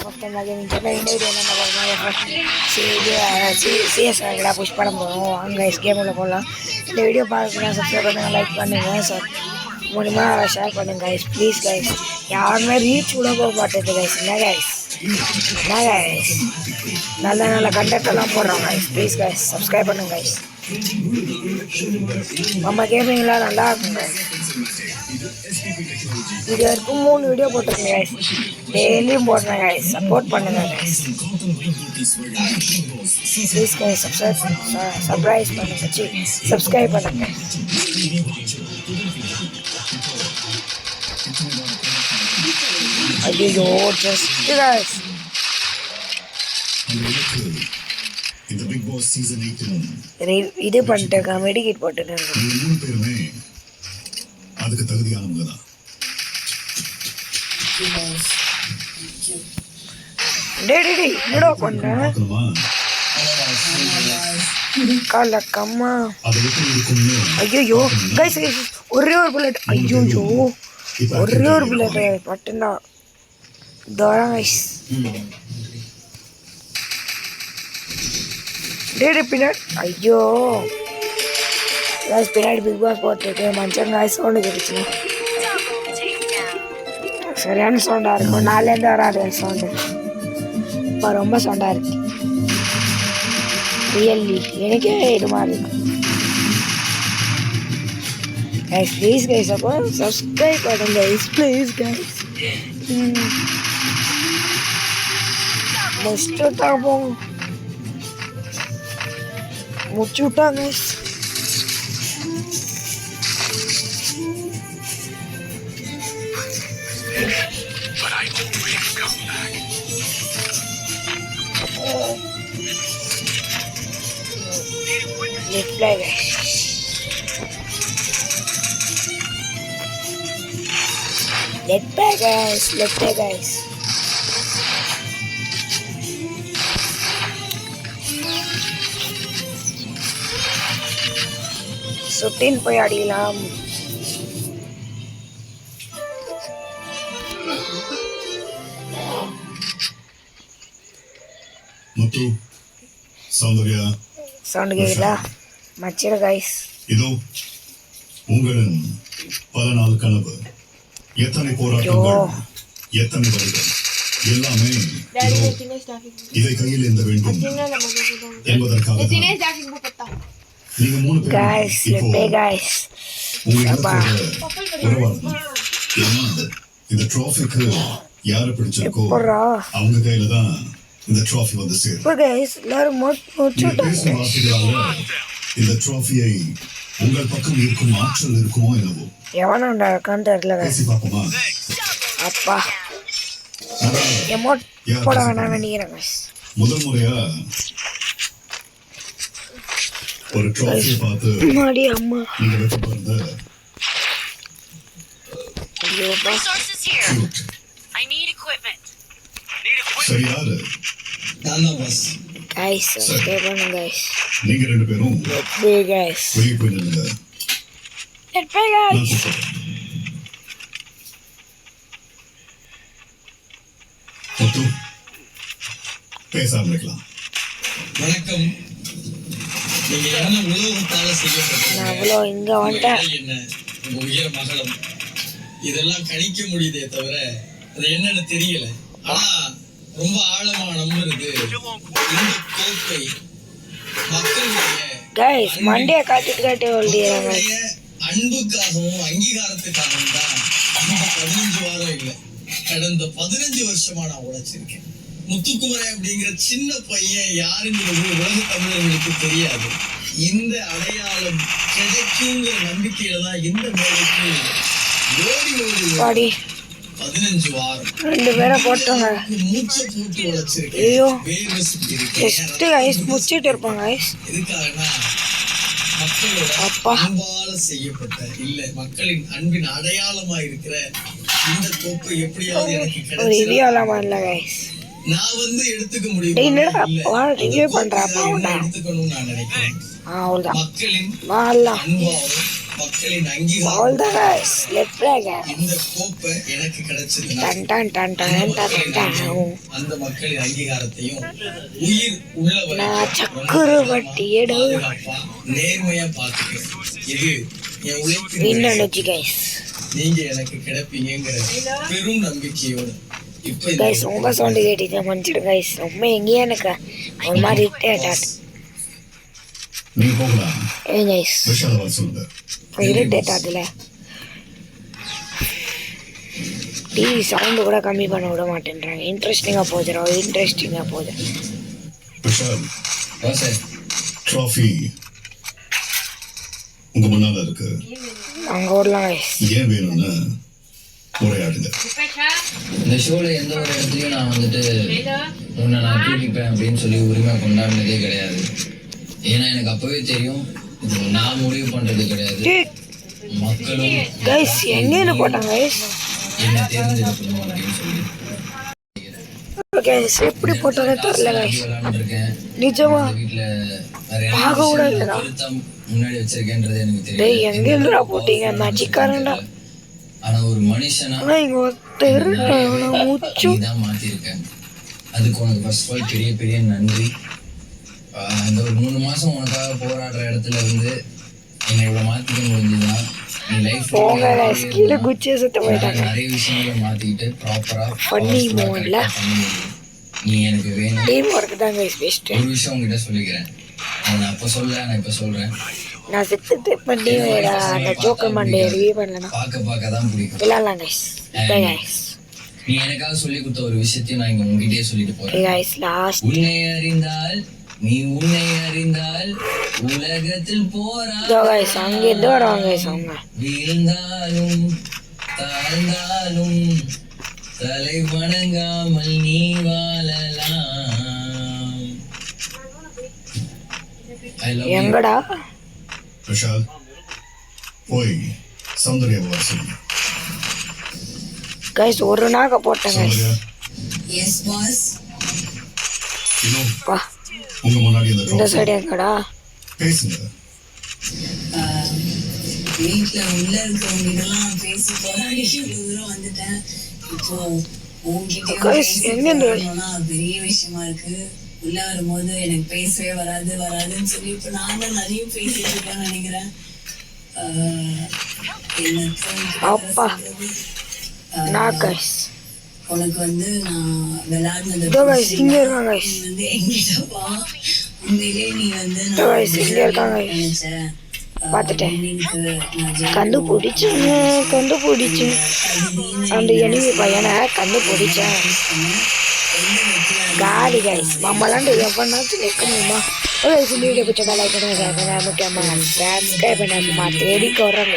First time gaming channel இந்த video என்ன பார்க்கணும் சிஎஸ் ரேங்கில் புஷ் பண்ண போகிறோம். வாங்க கேமில் போகலாம். இந்த வீடியோ பார்க்கணும்னா சப்ஸ்கிரைப் பண்ணுங்கள், லைக் பண்ணுங்கள், மூலிமா ஷேர் பண்ணுங்கள் கைஸ். ப்ளீஸ் கைஸ், யாருமே ரீச் கூட போக மாட்டேங்குது கைஸ். என்ன கைஸ் நல்ல நல்ல கண்டென்ட் எல்லாம் போடுறோம் கைஸ். ப்ளீஸ் கைஸ் சப்ஸ்கிரைப் பண்ணுங்கள் கைஸ். நம்ம கேமிங்லாம் நல்லா இருக்கும் கைஸ். இது வரைக்கும் 3 வீடியோ போட்டிருக்கேன் கைஸ். டெய்லியும் போடுறேன் கைஸ். சப்போர்ட் பண்ணுங்கள் கைஸ். ப்ளீஸ் கைஸ் சப்ஸ்கிரைப் பண்ணுங்கள். ஐயோ ஜஸ்ட் கைஸ் இது பண்ணிட்டு மெடிக்கேட் போட்டுட்டு அதுக்கு தகுதியானவங்க தான். என்னடா பண்ண கலக்கம்மா. ஐயோ கைஸ் ஒரே ஒரு புல்லட். ஐயோ ஒரே ஒரு புல்லட் மட்டும்தான். கைஸ் பின்னாடி ஐயோ கைஸ் பின்னாடி பிக் பாஸ் போட்டுருக்கு. மஞ்சள் நாய் சவுண்டு கிடைச்சு சரியான சவுண்டாக இருக்கும். நாலேருந்து வராது சவுண்டு. இப்போ ரொம்ப சவுண்டாக இருக்கு. ரியல்லி எனக்கே இது மாதிரி இருக்கும் கைஸ். ப்ளீஸ் கைஸ் அப்போ சப்ஸ்கிரைப் பண்ணுங்க கைஸ். ப்ளீஸ் கைஸ் முடிச்சுட்டாங்க போங்க. முடிச்சு விட்டாங்க guys. Let's play guys. Let's play guys. சுட்டின் போய் அடிக்கலாம். முத்து சௌந்தர்யா சவுண்ட் கேக்குதா மச்சிர கைஸ். இதோ உங்களின் பல நாள் கனவு, எத்தனை போராட்டங்கள், எத்தனை வழிகள், எல்லாமே இதை கையில் ஏந்த வேண்டும் என்பதற்காக நீங்க 3 guys let's play guys. இந்த ட்ராஃபிக்கு யாரை பிடிச்சிருக்கோ அவங்க கையில தான் இந்த ட்ராஃபி வந்து சேரும். இப்போ गाइस எல்லாரும் இந்த ட்ராஃபியை உங்கள் பக்கம் இருக்கும் ஆற்றல் இருக்குமோ என்னவோ. எவனோட கண்டர்ல गाइस பாப்போமா? அப்பா எமோட் போட வேணாம் நினைக்கிறேன் गाइस. முதல் முறையா ஒரு ட்ராஃபி பார்த்து மாடி அம்மா நீங்க வெட்ட போறத I need equipment. சரி யாரு? நான் பாஸ். गाइस சப்ஸ்கிரைப் பண்ணுங்க गाइस. நீங்க ரெண்டு பேரும் let's play guys. வெளிய போய் நில்லுங்க. let's play guys. முத்து பேசாம இருக்கலாம். வணக்கம். நீங்க என்ன உலகத்தால செய்யப்பட்டது? நான் அவ்வளோ இங்க வந்துட்டேன். என்ன உங்க உயிர மகளம் இதெல்லாம் கணிக்க முடியுதே தவிர அது என்னன்னு தெரியல. ஆனா ரொம்ப ஆழமா நம்புறது இந்த கோப்பை மக்களுடைய गाइस மண்டே காட்டிட்டு ஓடிறாங்க. அன்புக்காகவும் அங்கீகாரத்துக்காகவும் தான் இந்த 15 வாரம் இல்லை, கடந்த 15 வருஷமா நான் உழைச்சிருக்கேன். முத்துக்குமரை அப்படிங்கிற சின்ன பையன் யாருங்கிறது உலக தமிழர்களுக்கு தெரியாது. இந்த அடையாளம் கிடைக்குங்கிற நம்பிக்கையில தான் இந்த மேடைக்கு ஓடி 15 வாரம் 2 பேரை போட்டாங்க. மூச்சை போட்டு உழைச்சிருக்கேன். ஐயோ வேர்வை गाइस முடிச்சிட்டு இருப்பாங்க गाइस. எதுக்காகனா மக்களோட அன்பால செய்யப்பட்ட இல்ல மக்களின் அன்பின் அடையாளமா இருக்கிற இந்த கோப்பை எப்படியாவது எனக்கு கிடைச்சிடும். நான் வந்து எடுத்துக்க முடியும். ரிவ்யூ பண்றப்ப எடுத்துக்கணும்னு நான் நினைக்கிறேன். அவ்வளவுதான் மக்களின் வால்ல அன்பாவும் மக்களின் All அங்கீகாரம் the guys, let's play again. இந்த கோப்பை எனக்கு கிடைச்சதுன்னா Dun dun dun dun dun dun dun. அந்த மக்களின் அங்கீகாரத்தையும் உயிர் உள்ளவரை நான் சக்கரவர்த்தி எடு. பாதுகாப்பா நேர்மையா பாத்துக்கிறேன். இது என் உழைப்பின் Win விளைவு. energy guys. நீங்க எனக்கு கிடைப்பீங்கிற பெரும் நம்பிக்கையோட இப்ப இந்த Guys, ரொம்ப சவுண்ட் கேட்டுச்சு மன்னிச்சிடு guys. ரொம்ப எங்கேயே எனக்கு ஒரு மாதிரி irritate. நீங்க போகலாம். ஏன் guys, விஷால வர சொல்லுங்க. irritate ஆகுதுல. டிவி சவுண்ட் கூட கம்மி பண்ண விட மாட்டேன்றாங்க. இன்ட்ரெஸ்டிங்காக போகுது. விஷால், சார் ட்ராஃபி உங்க முன்னால இருக்கு. அங்கே ஓடலாம் guys. ஏன் வேணும்னு உரையாடுங்க. இந்த ஷோல எந்த ஒரு இடத்துலயும் நான் வந்துட்டு உன்னை நான் கூட்டிப்பேன் அப்படின்னு சொல்லி உரிமை கொண்டாடினதே கிடையாது. ஏன்னா எனக்கு அப்பவே தெரியும் இது நான் முடிவு பண்றது கிடையாது, மக்களும் guys, எங்கேன்னு போட்டாங்க guys? என்ன தேர்ந்தெடுக்கணும் அப்படின்னு சொல்லி guys, எப்படி போட்டானே தெரியல guys. விளையாண்டுருக்கேன். நிஜமா வீட்டுல வேற பார்க்க கூட இல்லடா. பொருத்தம் முன்னாடி வச்சிருக்கேன்றது எனக்கு டேய், தெரியும். எங்கேருந்துடா போட்டீங்க? மேஜிக்காரன்டா. ஆனா ஒரு மனுஷனா ஆனா இங்க ஒருத்தர் மூச்சு நீதான் மாத்திருக்கேன். அதுக்கு உனக்கு ஃபர்ஸ்ட் ஆஃப் ஆல் பெரிய பெரிய நன்றி. இந்த ஒரு 3 மாசம் உனக்காக போராடுற இடத்துல இருந்து என்னை இவ்வளவு மாத்திக்க முடிஞ்சதுன்னா நீ லைஃப் போங்க guys, கீழே குச்சியை சுத்த போயிட்டாங்க. நிறைய விஷயங்களை மாத்திக்கிட்டு ப்ராப்பரா Funny moment ல. நீ எனக்கு வேணும். டீம் ஒர்க் தான் guys பெஸ்ட். ஒரு விஷயம் உங்ககிட்ட சொல்லிக்கிறேன், நான் அப்ப சொல்ல நான் இப்ப சொல்றேன். நான் செத்து பண்ணி அந்த ஜோக்கர் மண்டே ரிவ்யூ பண்ணலனா பார்க்க தான் பிடிக்கும். விளையாடலாம் guys. By guys. நீ எனக்காக சொல்லி கொடுத்த ஒரு விஷயத்தையும் நான் இங்க உங்ககிட்டயே சொல்லிட்டு போறேன். Hey guys, லாஸ்ட் உன்னை அறிந்தால் உலகத்தில் போரா இதோ guys, அங்க இருந்து வருவாங்க guys அவங்க. வீழ்ந்தாலும் தாழ்ந்தாலும் தலை வணங்காமல் நீ வாழலாம். I love you. எங்கடா? விஷால், போய் சௌந்தர்யா வர சொல்லுங்க. guys, ஒரு நாக போட்டேன் guys. Soundarya, S pass. இன்னும் பா, உங்க முன்னாடி அந்த இந்த trophy சைடு எங்கடா? பேசுங்க. வீட்டுல உள்ள இருக்கிறவங்கிட்டலாம் பேசி போராடி இவ்வளவு தூரம் வந்துட்டேன். இப்போ Guys, எங்கேருந்து? உங்ககிட்ட பெரிய விஷயமா இருக்கு. உள்ள வரும்போது எனக்கு பேசவே வராதுன்னு சொல்லி இப்ப நான் தான் நிறைய பேசிட்டு இருக்கேன்னு நினைக்கிறேன். அப்பா, நான் guys. உனக்கு வந்து நான் விளையாடுனது இதோ guys, இங்க இருக்காங்க guys. வந்து எங்கிட்டப்பா உண்மையிலே நீ வந்து இதோ guys, இங்க இருக்காங்க guys. நினைச்சேன். பார்த்துட்டேன். கண்டுபிடிச்சேன். அந்த எனிமி பையனை கண்டுபிடிச்சேன். காலி கைஸ், நம்மளாண்டு எவ்வளோனாச்சும் நிற்க முடியுமா? ஒரு வீடியோ பிடிச்சா லைக் பண்ணுங்க, முக்கியமாக சப்ஸ்கிரைப் பண்ணாமல் தேடிக்க வர்றாங்க.